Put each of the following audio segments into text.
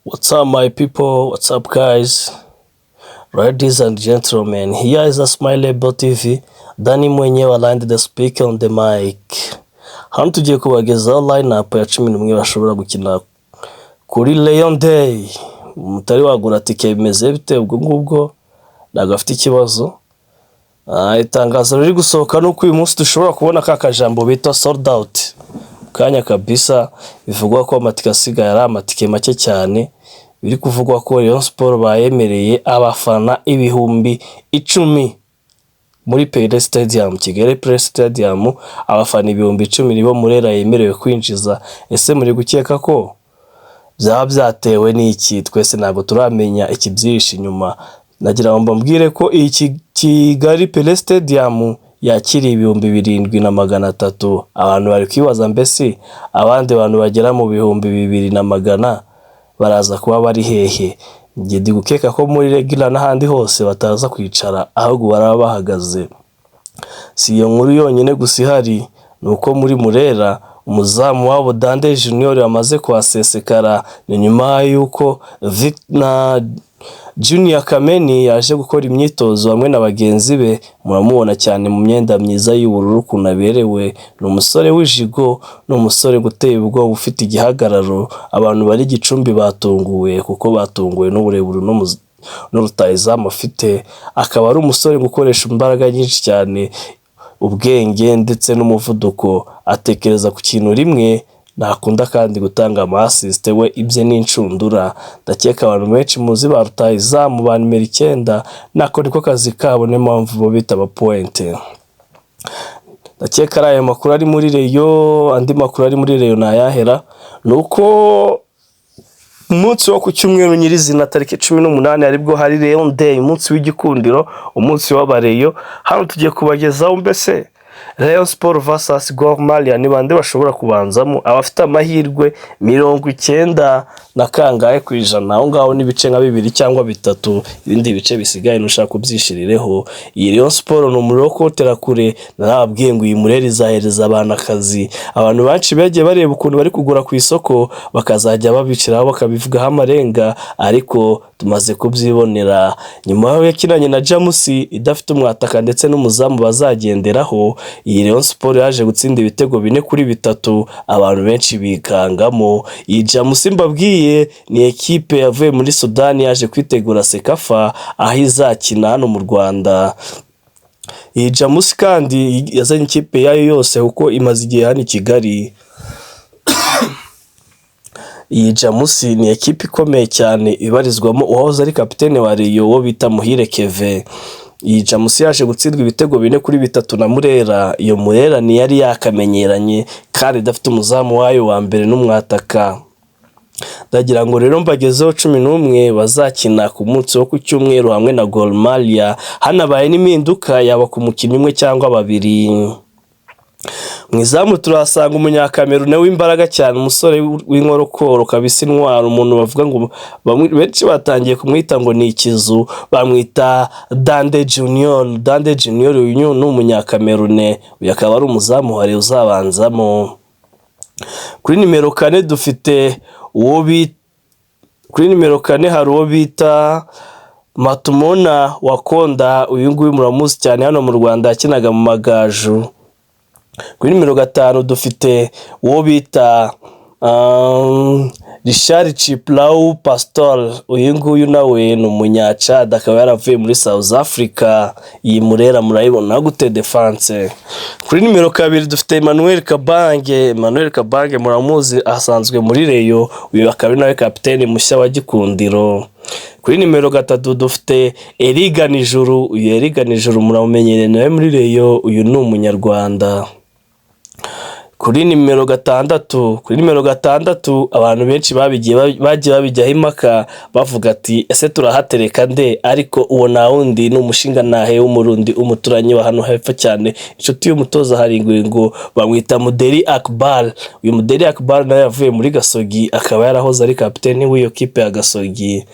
What's up, my people? What's up, guys? Ladies and gentlemen, here is a Smilebo TV. Dani mwenyewe aligned the speaker on the mic. Hano tugiye kubagezaho line-up ya 11 bashobora gukina kuri Lion Day. Mutari wagura tike bimeze bite ubwo ngubwo nagafite ikibazo. Itangazo riri gusohoka nuko uyu munsi dushobora kubona kakajambo bita sold out. Kanya kabisa bivugwa ko amatike asigaye ari amatike make cyane. Biri kuvugwa ko Rayon Sport bayemereye abafana ibihumbi 10 muri Pele Stadium, Kigali Pele Stadium, abafana ibihumbi 10 nibo Murera yemerewe kwinjiza. Ese muri gukeka ko byaba byatewe n'iki? Twese ntabwo turamenya ikibyishi nyuma. Nagira ngo mbabwire ko iki Kigali Pele Stadium yakiri ibihumbi 7,300. Abantu bari kwibaza mbese abandi bantu bagera mu bihumbi 2,100 baraza kuba bari hehe? Ngidi gukeka ko muri regular n'ahandi hose bataza kwicara ahubwo baraba bahagaze. Si iyo nkuru yonyine gusa ihari, nuko muri Murera umuzamu wabo Dande Junior yamaze kwasesekara. Ni nyuma yuko Victor Junior Kameni yaje gukora imyitozo hamwe na bagenzi be. Muramubona cyane mu myenda myiza y'ubururu kunaberewe. Ni umusore w'ijigo, ni umusore guteye ubwo ufite igihagararo. Abantu bari Gicumbi batunguwe kuko batunguwe n'uburebure n'urutayizamu afite. Akaba ari umusore gukoresha imbaraga nyinshi cyane, ubwenge ndetse n'umuvuduko. Atekereza ku kintu rimwe, nakunda kandi gutanga ama-assist we ibye n'incundura. Ndakeka abantu benshi muzi ba rutayizamu ba nimero 9 nako niko kazi kabo, ne mpamvu bo bita aba point. Ndakeka ari aya makuru ari muri Rayon. Andi makuru ari muri Rayon nayahera nuko umunsi wo ku cyumweru nyirizina tariki 18 aribwo hari Rayon Day, umunsi w'igikundiro, umunsi w'abareyo. Hano tugiye kubagezaho mbese Rayon Sport vs Gor Mahia ni bande bashobora kubanzamo. Abafite amahirwe 90 na kangahe kwijana, aho ngaho n'ibice nka 2 cyangwa 3, ibindi bice bisigaye nushaka kubyishirireho. Iyi Rayon Sport no muri okotera kure, narababwiye ngo iyi Murera izahereza abantu akazi. Abantu banci bagiye bareba ukuntu bari kugura ku isoko bakazajya babiciraho bakabivugaho amarenga, ariko tumaze kubyibonera. Nyuma yo yakinanye na Jamusi idafite umwataka ndetse n'umuzamu bazagenderaho, iyi Rayon Sport yaje gutsinda ibitego 4-3, abantu benshi bikangamo. Iyi Jamusi mbabwiye ni ekipe yavuye muri Sudani yaje kwitegura Sekafa aho izakina hano mu Rwanda. Iyi Jamusi kandi yazanye ikipe yayo yose kuko imaze igihe hano i Kigali. Iyi Jamusi ni ekipe ikomeye cyane ibarizwamo uwahoze ari kapitene wa Rayon wo bita Muhire Keve. Iyi Jamusi yaje gutsindwa ibitego 4-3 na Murera. Iyo Murera ni yari yakamenyeranye kandi idafite umuzamu wayo wa mbere n'umwataka. Ndagira ngo rero mbagezeho 11 bazakina ku munsi wo ku cyumweru hamwe na Gor Mahia. Hanabaye n'impinduka yaba ku mukino umwe cyangwa 2. Mwizamu turasanga umunyakamerune w'imbaraga cyane, umusore w'inkorokoro kabisa, intwaro. Umuntu bavuga ngo benshi batangiye kumwita ngo ni ikizu, bamwita Dande Junior. Dande Junior uyu ni umunyakamerune, uyu akaba ari umuzamu wari uzabanzamo. Kuri nimero 4 dufite kuri nimero 4 hari uwo bita Matumona Wakonda. Uyu nguyu muramuzi cyane hano mu Rwanda, yakinaga mu Magaju. Kuri nimero 5 dufite uwo bita Richard Chiplau Pastor. Uyu nguyu nawe ni umunyacada, akaba yaravuye muri South Africa. Iyi Murera murayibona gute defense. Kuri nimero 2 dufite Emmanuel Kabange. Emmanuel Kabange muramuzi asanzwe muri Rayon, uyu akaba nawe kapiteni mushya wa Gikundiro. Kuri nimero 3 dufite Eriga Nijuru. Uyu Eriga Nijuru muramenyereye nawe muri Rayon, uyu ni umunyarwanda. Kuri nimero 6 abantu benshi bagiye babijyaho impaka bavuga ati ese turahatereka nde, ariko uwo na wundi ni umushinga nahe w'umurundi, umuturanyi wa hano hepfo cyane, inshuti y'umutoza haringuye ngo bamwita Muderi Akbar. Uyu Muderi Akbar nawe yavuye muri Gasogi, akaba yarahoze ari kapiteni w'iyo kipe ya Gasogi.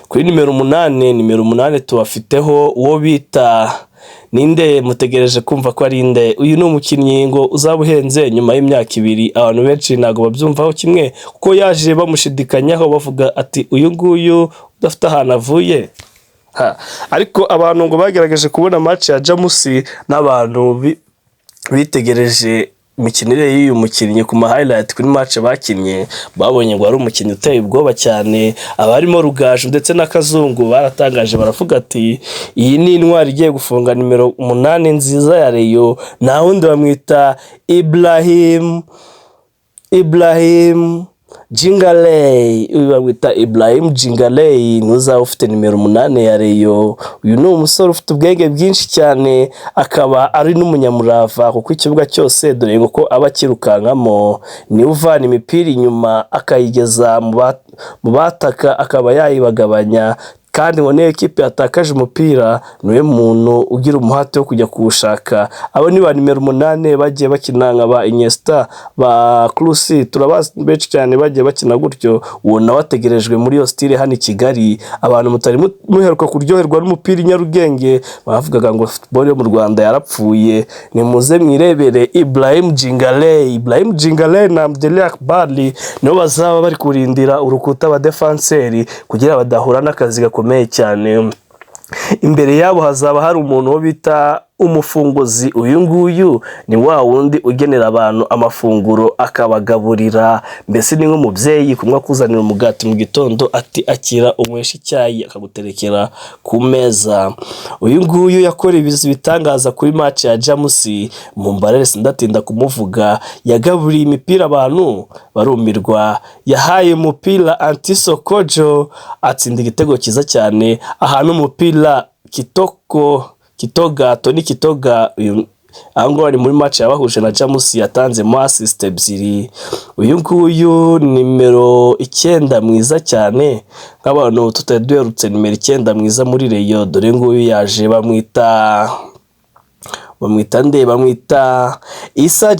Kuri nimero 8 tubafiteho uwo bita ninde mutegereje kumva ko ari inde? Uyu ni umukinnyi ngo uzaba uhenze nyuma y'imyaka 2. Abantu benshi ntago babyumvaho kimwe kuko yaje bamushidikanyaho bavuga ati uyu nguyu udafite ahantu avuye. Ariko abantu ngo bagerageje kubona match ya Jamus n'abantu bitegereje imikinire y'uyu mukinnyi ku highlight kuri match bakinnye, babonye ngo ari umukinnyi uteye ubwoba cyane. Abarimo Rugaju ndetse n'Akazungu baratangaje baravuga ati iyi ni intwari igiye gufunga nimero 8 nziza ya Rayon, na wundi bamwita Ibrahim Jingaley. Uyu bamwita Ibrahim Jingaley n'uzaba ufite nimero 8 ya Rayon. Uyu ni umusore ufite ubwenge bwinshi cyane, akaba ari n'umunyamurava kuko ikibuga cyose dore ngo ko aba kirukankamo, ni uvana imipira inyuma akayigeza mu bataka akaba yayibagabanya, kandi ngo niyo ekipe yatakaje umupira niwe muntu ugira umuhate wo kujya kuwushaka. Abo ni ba nimero 8 bagiye bakina nka ba Iniesta, ba Cruz, turabazi benshi cyane bagiye bakina gutyo. Uwo nawe ategerejwe muri yo style hano i Kigali. Abantu mutari muheruka kuryoherwa n'umupira i Nyarugenge bavugaga ngo football yo mu Rwanda yarapfuye, ni muze mwirebere Ibrahim Jingaley na Abdellah Akbali nibo bazaba bari kurindira urukuta ba defenseur kugira badahura n'akazi gakomeye cyane. Imbere yabo hazaba hari umuntu wo bita umufunguzi. Uyu nguyu ni wa wundi ugenera abantu amafunguro akabagaburira, mbese ni nk'umubyeyi kumwe kuzanira umugati mu gitondo ati akira unywesha icyayi akaguterekera ku meza. Uyu nguyu yakora ibizi bitangaza kuri match ya Jamus, mu mbarere sindatinda kumuvuga. Yagaburiye imipira abantu barumirwa, yahaye umupira Antisokojo atsinda igitego cyiza cyane. Ahantu umupira Tony Kitoga ango ari muri match yabahuje na Jamus yatanze mo assist 2. Uyu nguyu nimero 9 mwiza cyane, nk'abantu tutaduherutse nimero 9 mwiza muri Rayon. Dore nguyu yaje bamwita Issa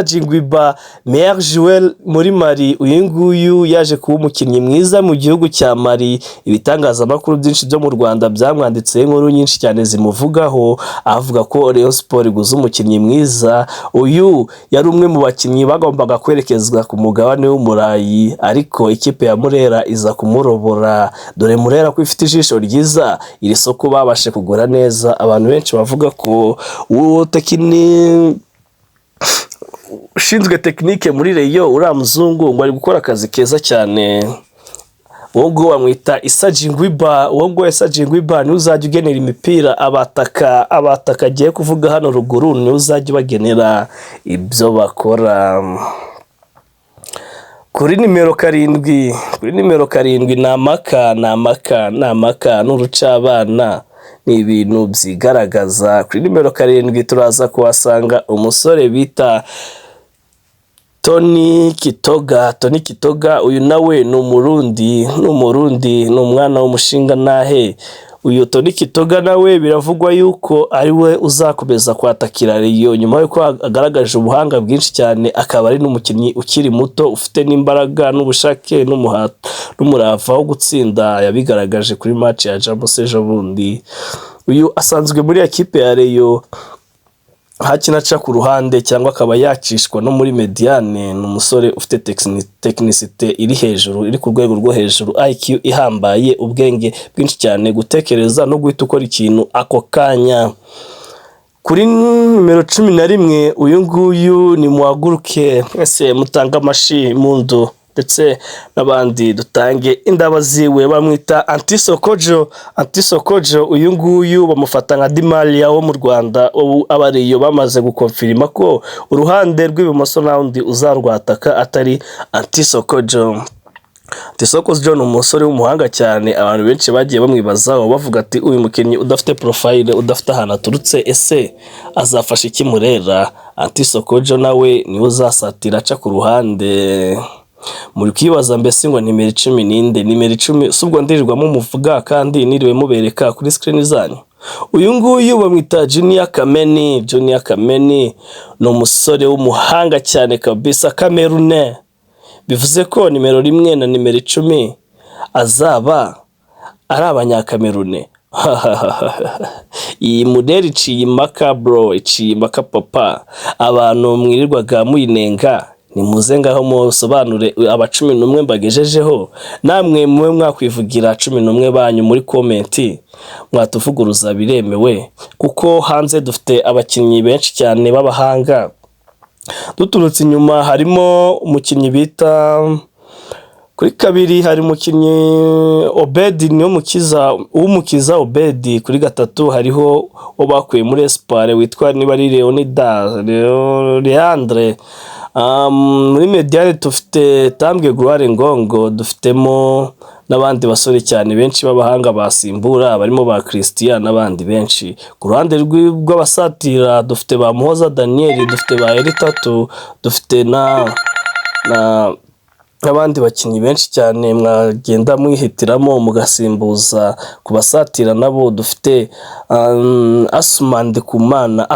Jingwiba meilleur joueur muri Mali. Uyu nguyu yaje kuba umukinnyi mwiza mu gihugu cya Mali. Ibitangazamakuru byinshi byo mu Rwanda byamwanditse inkuru nyinshi cyane zimuvugaho, avuga ko Rayon Sport iguze umukinnyi mwiza. Uyu yari umwe mu bakinnyi bagombaga kwerekezwa ku mugabane w'Umurayi, ariko ikipe ya Murera iza kumurobora. Dore Murera ko ifite ijisho ryiza, iri soko babashe kugura neza. Abantu benshi bavuga ko uwo ushinzwe tekinike muri Rayon uriya muzungu ngo ari gukora akazi keza cyane. Uwo ngo bamwita Issa Jingwiba. Ni uzajya ugenera imipira abataka agiye kuvuga hano ruguru, ni uzajya ubagenera ibyo bakora. Kuri nimero 7 namaka n'urucabana ni ibintu byigaragaza. Kuri nimero 7 turaza kuhasanga umusore bita Tony Kitoga. Uyu nawe ni umurundi, ni umwana w'umushinga nahe. Uyu Tony Kitoga nawe biravugwa yuko ari we uzakomeza kwatakira Rayon nyuma yuko agaragaje ubuhanga bwinshi cyane, akaba ari n'umukinnyi ukiri muto ufite n'imbaraga n'ubushake n'umurava wo gutsinda. Yabigaragaje kuri match ya Jamus ejo bundi. Uyu asanzwe muri ekipe ya Rayon hakinaca ku ruhande cyangwa akaba yacishwa no muri mediane. Ni umusore ufite technicité iri hejuru, iri ku rwego rwo hejuru, IQ ihambaye, ubwenge bwinshi cyane, gutekereza no guhita ukora ikintu ako kanya. Kuri nimero 11 uyu nguyu ni muhaguruke mwese mutanga amashi mundu ndetse n'abandi dutange indaba ziwe. Bamwita Antisokojo. Uyu nguyu bamufata nka Di Maria wo mu Rwanda. Abariyo bamaze gukonfirima ko uruhande rw'ibumoso n'undi uzarwataka atari Antisokojo. ni umusore w'umuhanga cyane. Abantu benshi bagiye bamwibazaho bavuga ati uyu mukinnyi udafite profile, udafite ahantu aturutse, ese azafasha iki Murera? Antisokojo nawe niwe uzasatira aca ku ruhande. Muri kwibaza mbese ngo nimero 10 ninde? Nimero 10 subwo ndirirwamo muvuga kandi niriwe mubereka kuri screen zanyu. Uyu nguyu bamwita Junior Kameni. Ni umusore w'umuhanga cyane kabisa, Cameroon. Bivuze ko nimero 1 na nimero 10 azaba ari abanyakamerune. iyi modeli iciye impaka bro, iciye impaka papa, abantu mwirirwaga muyinenga nimuze ngaho musobanure aba 11 mbagejejeho, namwe muwe mwakwivugira 11 banyu muri komenti, mwatuvuguruza biremewe, kuko hanze dufite abakinnyi benshi cyane b'abahanga. Duturutse inyuma harimo umukinnyi bita kuri kabiri, hari umukinnyi Obedi niyo umukiza Obedi. Kuri gatatu hariho bakuye muri Espoir witwa niba ari Leandre. Muri mediane dufite Tambwe Gloire Ngongo, dufitemo n'abandi basore cyane benshi b'abahanga basimbura, barimo ba Christian n'abandi benshi. Ku ruhande rw'abasatira dufite ba Muhoza Daniel, dufite ba Eritatu, dufite n'abandi bakinnyi benshi cyane mwagenda mwihitiramo mugasimbuza ku basatira nabo. Dufite Asman Ndikumana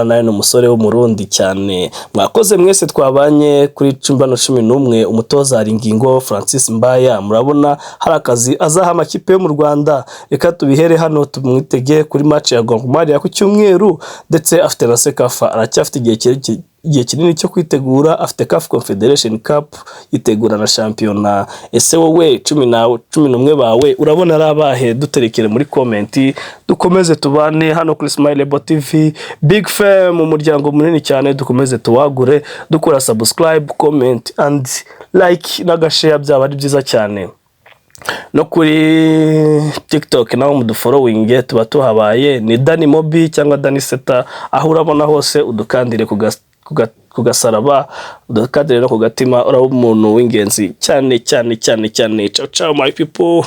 nawe ni umusore w'umurundi cyane. Mwakoze mwese twabanye kuri Cumbano 11. Umutoza hari ingingo Francis Mbaya, murabona hari akazi azaha amakipe yo mu Rwanda. Reka tubihere hano tumwitege kuri match ya Gor Mahia ku cyumweru, ndetse afite na Sekafa, aracyafite igihe kinini cyo kwitegura. Afite CAF Confederation Cup, yitegura na shampiyona. Ese wowe 11 bawe urabona ari abahe? Duterekere muri komenti, dukomeze tubane hano kuri Smileable TV. Big Fame mu muryango munini cyane, dukomeze tuwagure, dukora subscribe, comment and like n'agashare, byaba ari byiza cyane. No kuri TikTok naho mudufollowing, tuba tuhabaye ni Dani Mobi cyangwa Dani Seta, aho urabona hose udukandire kugasaraba, udukandire no kugatima. Uraba umuntu w'ingenzi cyane. Ciao ciao my people.